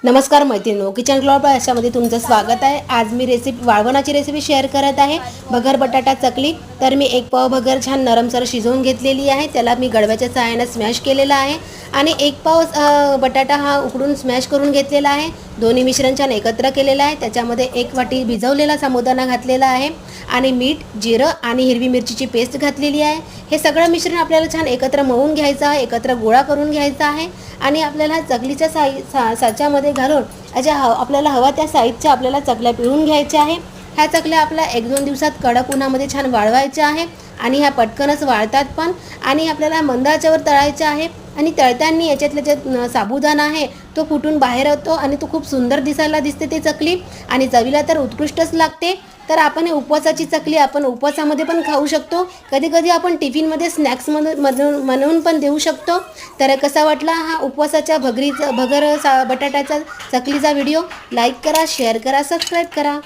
नमस्कार मैत्रिणींनो, kitchen club अशामध्ये तुमचं स्वागत आहे। आज मी वाळवणाची रेसिपी शेअर करत आहे। भगर बटाटा चकली। तर मी एक पाव भगर छान नरमसर शिजवून घेतलेली आहे। त्याला मी गडव्याच्या सहाय्याने स्मॅश केलेला आहे आणि एक पाव बटाटा हा उकडून स्मॅश करून घेतलेला आहे। दोन्ही मिश्रण छान एकत्र केलेलं आहे। त्याच्यामध्ये एक वाटी भिजवलेला साबुदाणा घातलेला आहे आणि मीठ, जिरं आणि हिरवी मिरचीची पेस्ट घातलेली आहे। हे सगळं मिश्रण आपल्याला छान एकत्र मळून घ्यायचं आहे, एकत्र गोळा करून घ्यायचा आहे आणि आपल्याला चकलीच्या साच्यामध्ये घालून आपल्याला हवा त्या साईजच्या आपल्याला चकल्या पिळून घ्यायच्या आहे। ह्या चकल्या आपल्या 1-2 दिवसात कडक उन्हामध्ये छान वाळवायच्या आहे आणि ह्या पटकनच वाळतात पण आणि आपल्याला मंद आचेवर तळायच्या आहे आणि तळताना याच्यातला जे साबुदाणा आहे तो फुटून बाहेर येतो आणि तो खूप सुंदर दिसायला दिसते ते चकली आणि चवीला तर उत्कृष्टच लागते। तर आपण उपवासाची चकली आपण उपवासामध्ये पण खाऊ शकतो, कधी कधी आपण टिफिनमध्ये बनवून पण देऊ शकतो। तर कसा वाटला हा उपवासाच्या भगर बटाट्याचा चकलीचा व्हिडिओ? लाईक करा, शेअर करा, सबस्क्राईब करा।